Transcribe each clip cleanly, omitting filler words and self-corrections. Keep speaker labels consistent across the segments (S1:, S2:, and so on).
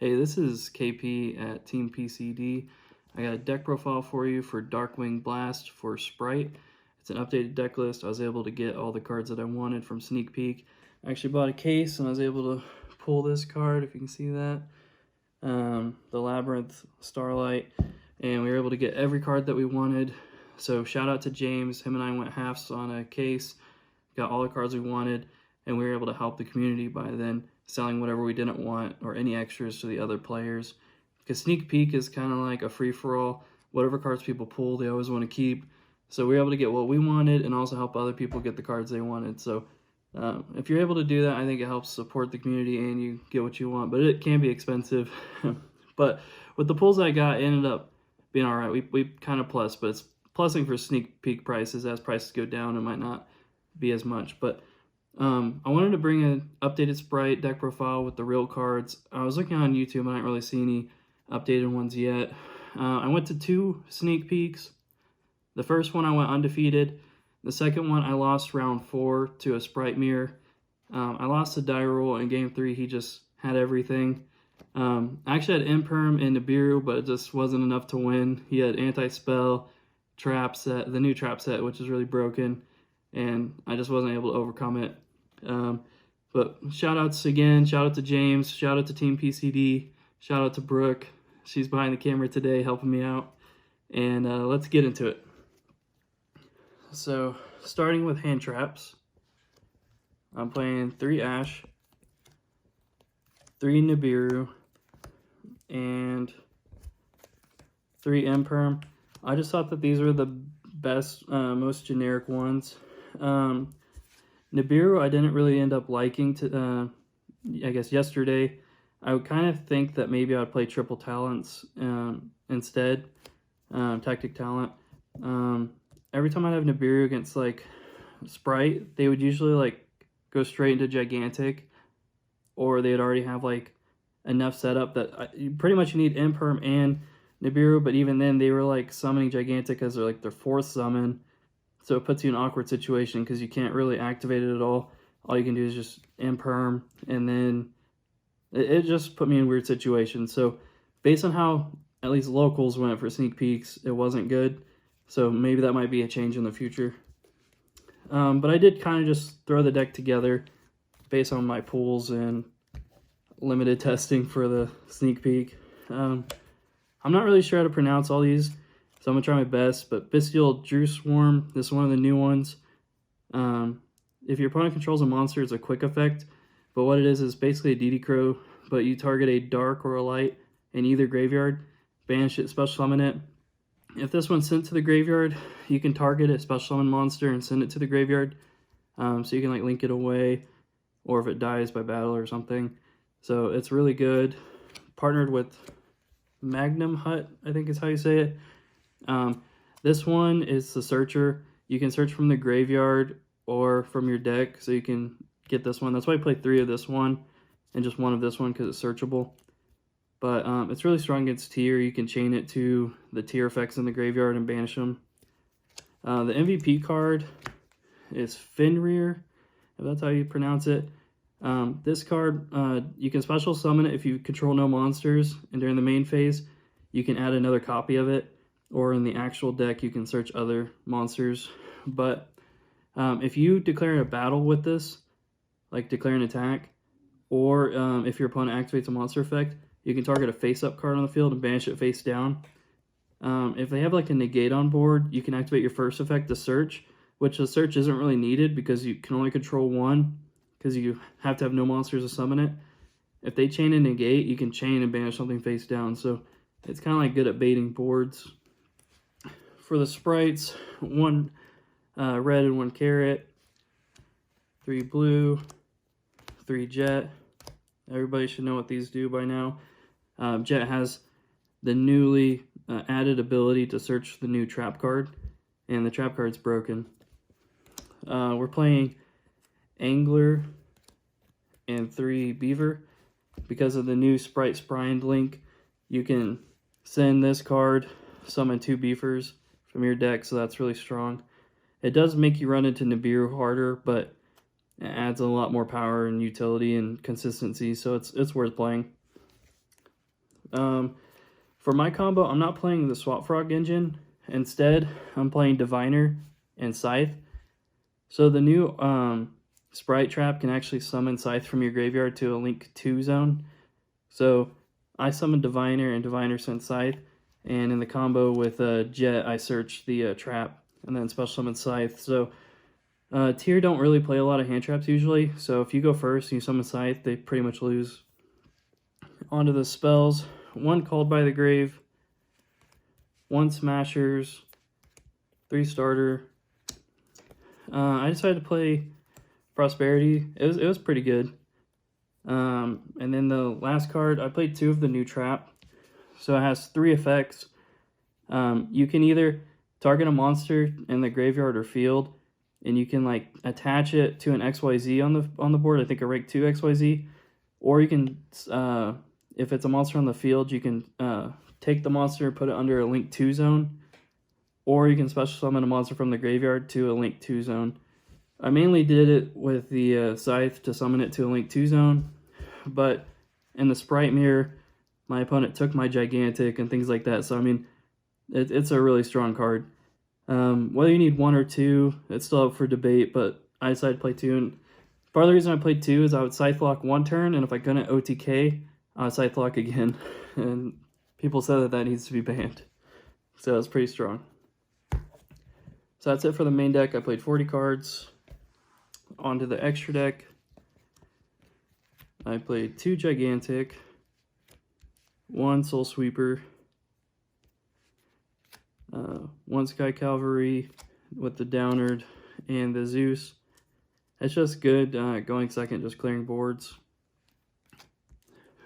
S1: Hey, this is KP at Team PCD. I got a deck profile for you for Darkwing Blast for Spright. It's an updated deck list. I was able to get all the cards that I wanted from Sneak Peek. I actually bought a case and I was able to pull this card, if you can see that. The Labyrinth, Starlight, and we were able to get every card that we wanted. So shout out to James. Him and I went halves on a case, got all the cards we wanted, and we were able to help the community by then selling whatever we didn't want or any extras to the other players. Because Sneak Peek is kind of like a free-for-all. Whatever cards people pull, they always want to keep. So we were able to get what we wanted and also help other people get the cards they wanted. So if you're able to do that, I think it helps support the community and you get what you want. But it can be expensive. But with the pulls I got, it ended up being all right. We kind of plus, but it's plussing for Sneak Peek prices. As prices go down, it might not be as much. But I wanted to bring an updated Spright deck profile with the real cards. I was looking on YouTube and I didn't really see any updated ones yet. I went to 2 Sneak Peeks. The first one I went undefeated. The second one I lost round 4 to a Spright mirror. I lost to Die Rule in game 3. He just had everything. I actually had Imperm and Nibiru, but it just wasn't enough to win. He had Anti-Spell, Trap Set, the new Trap Set, which is really broken, and I just wasn't able to overcome it. But shout outs again, shout out to James, shout out to Team PCD, shout out to Brooke. She's behind the camera today helping me out. And let's get into it. So starting with hand traps, I'm playing 3 Ash, 3 Nibiru, and 3 Imperm. I just thought that these were the best, most generic ones. Nibiru I didn't really end up liking I guess yesterday. I would kind of think that maybe I would play triple talents instead, tactic talent. Every time I'd have Nibiru against like Spright, they would usually like go straight into gigantic, or they'd already have like enough setup that you pretty much need Imperm and Nibiru, but even then they were like summoning gigantic as they're like their 4th summon. So it puts you in an awkward situation because you can't really activate it at all. All you can do is just Imperm, and then it just put me in weird situations. So based on how at least locals went for Sneak Peeks, it wasn't good. So maybe that might be a change in the future. But I did kind of just throw the deck together based on my pools and limited testing for the Sneak Peek. I'm not really sure how to pronounce all these, so I'm going to try my best. But Bestial Drew Swarm, this is one of the new ones. If your opponent controls a monster, it's a quick effect. But what it is basically a DD Crow, but you target a dark or a light in either graveyard, banish it, special summon it. If this one's sent to the graveyard, you can target a special summon monster and send it to the graveyard. So you can like link it away, or if it dies by battle or something. So it's really good. Partnered with Magnum Hut, I think is how you say it. This one is the Searcher. You can search from the graveyard or from your deck, so you can get this one. That's why I play 3 of this one and just 1 of this one, because it's searchable. But it's really strong against tier. You can chain it to the tier effects in the graveyard and banish them. The MVP card is Fenrir, if that's how you pronounce it. This card, you can special summon it if you control no monsters, and during the main phase, you can add another copy of it, or in the actual deck, you can search other monsters. But if you declare a battle with this, like declare an attack, or if your opponent activates a monster effect, you can target a face-up card on the field and banish it face down. If they have like a negate on board, you can activate your first effect, the search, which the search isn't really needed because you can only control 1, because you have to have no monsters to summon it. If they chain a negate, you can chain and banish something face down. So it's kind of like good at baiting boards. For the Sprites, 1 red and 1 carrot, 3 blue, 3 jet. Everybody should know what these do by now. Jet has the newly added ability to search the new trap card, and the trap card's broken. We're playing Angler and 3 Beaver. Because of the new Spright Sprined link, you can send this card, summon 2 Beavers from your deck, so that's really strong. It does make you run into Nibiru harder, but it adds a lot more power and utility and consistency, so it's worth playing. For my combo, I'm not playing the Swap Frog engine. Instead, I'm playing Diviner and Scythe. So the new Spright trap can actually summon Scythe from your graveyard to a Link 2 zone. So I summoned Diviner and Diviner sent Scythe. And in the combo with Jet, I searched the trap and then special summon Scythe. So Tier don't really play a lot of hand traps usually. So if you go first and you summon Scythe, they pretty much lose. Onto the spells. 1 Called by the Grave. 1 Smashers. 3 Starter. I decided to play Prosperity. It was pretty good. And then the last card, I played 2 of the new trap. So it has 3 effects. You can either target a monster in the graveyard or field, and you can like attach it to an XYZ on the board. I think a rank 2 XYZ, or you can, if it's a monster on the field, you can take the monster and put it under a Link 2 zone, or you can special summon a monster from the graveyard to a Link 2 zone. I mainly did it with the Scythe to summon it to a Link 2 zone, but in the Spright mirror, my opponent took my Gigantic and things like that. So, I mean, it's a really strong card. Whether you need 1 or 2, it's still up for debate, but I decided to play 2. And part of the reason I played 2 is I would Scythe Lock 1 turn, and if I couldn't OTK, I would Scythe Lock again. And people said that needs to be banned. So it's pretty strong. So that's it for the main deck. I played 40 cards. On to the extra deck. I played 2 Gigantic. 1 Soul Sweeper, 1 Sky Cavalry with the Downard and the Zeus. It's just good going second, just clearing boards.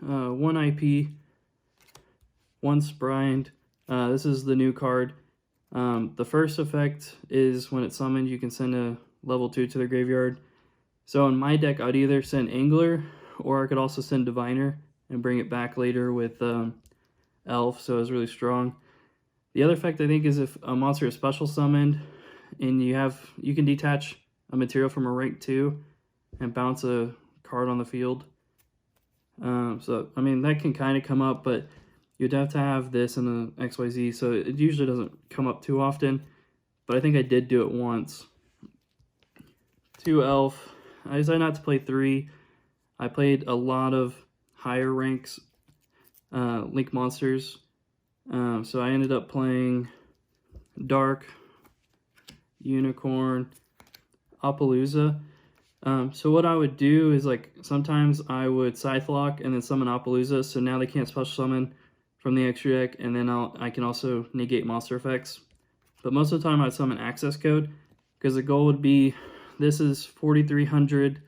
S1: 1 IP, 1 Spright. This is the new card. The first effect is when it's summoned, you can send a level 2 to the graveyard. So in my deck, I'd either send Angler, or I could also send Diviner and bring it back later with Elf, so it's really strong. The other effect, I think, is if a monster is special summoned and you can detach a material from a rank 2 and bounce a card on the field. So, I mean, that can kind of come up, but you'd have to have this in the XYZ, so it usually doesn't come up too often, but I think I did do it once. 2 Elf. I decided not to play 3. I played a lot of higher ranks Link monsters. So I ended up playing Dark, Unicorn, Appaloosa. So what I would do is, like, sometimes I would Scythe Lock and then summon Appaloosa, so now they can't special summon from the extra deck, and then I can also negate monster effects. But most of the time I'd summon Access Code, because the goal would be, this is 4,300,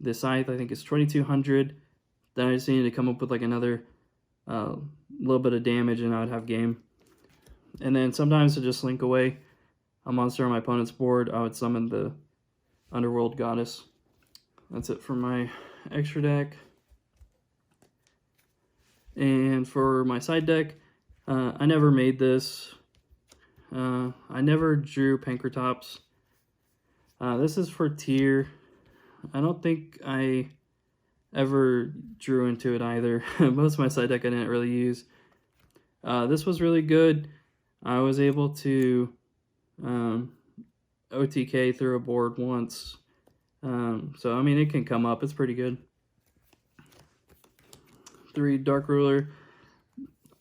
S1: the Scythe I think is 2,200, then I just needed to come up with like another little bit of damage and I would have game. And then sometimes to just link away a monster on my opponent's board, I would summon the Underworld Goddess. That's it for my extra deck. And for my side deck, I never made this. I never drew Pankratops. This is for tier. I don't think I ever drew into it either. Most of my side deck I didn't really use. This was really good. I was able to OTK through a board once. So, I mean, it can come up. It's pretty good. 3 Dark Ruler.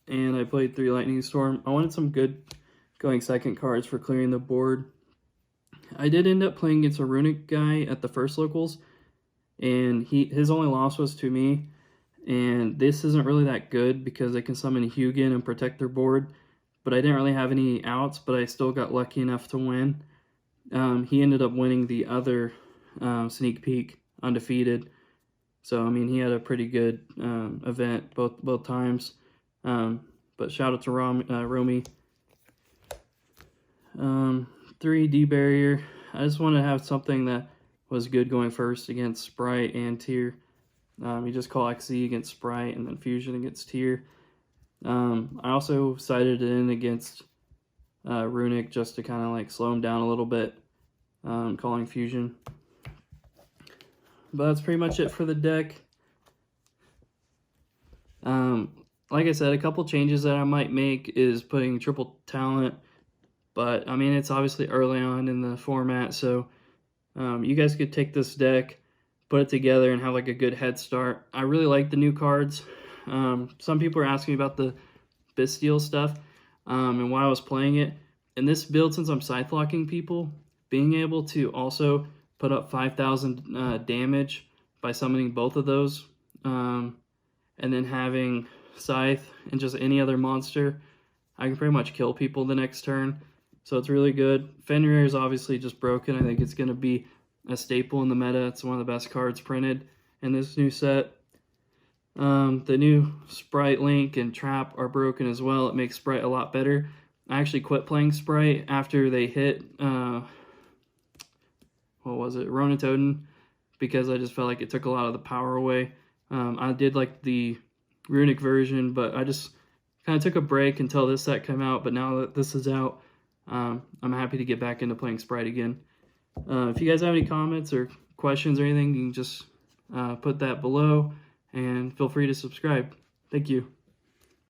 S1: And I played 3 Lightning Storm. I wanted some good going second cards for clearing the board. I did end up playing against a Runic guy at the first locals, and his only loss was to me, and this isn't really that good because they can summon Hugin and protect their board, but I didn't really have any outs, but I still got lucky enough to win. He ended up winning the other sneak peek undefeated, so I mean he had a pretty good event both times, but shout out to Romy. 3 D-Barrier. I just wanted to have something that was good going first against Spright and Tier. You just call XZ against Spright and then Fusion against Tier. I also sided it in against Runic just to kind of like slow him down a little bit, calling Fusion. But that's pretty much it for the deck. like I said, a couple changes that I might make is putting triple talent, but I mean, it's obviously early on in the format, so you guys could take this deck, put it together, and have like a good head start. I really like the new cards. Some people are asking me about the Bastille stuff and why I was playing it. In this build, since I'm scythe locking people, being able to also put up 5,000 damage by summoning both of those, and then having scythe and just any other monster, I can pretty much kill people the next turn. So it's really good. Fenrir is obviously just broken. I think it's going to be a staple in the meta. It's one of the best cards printed in this new set. The new Spright, Link, and Trap are broken as well. It makes Spright a lot better. I actually quit playing Spright after they hit, what was it, Ronatoden, because I just felt like it took a lot of the power away. I did like the runic version, but I just kind of took a break until this set came out. But now that this is out, I'm happy to get back into playing Spright again. If you guys have any comments or questions or anything, you can just put that below, and feel free to subscribe. Thank you.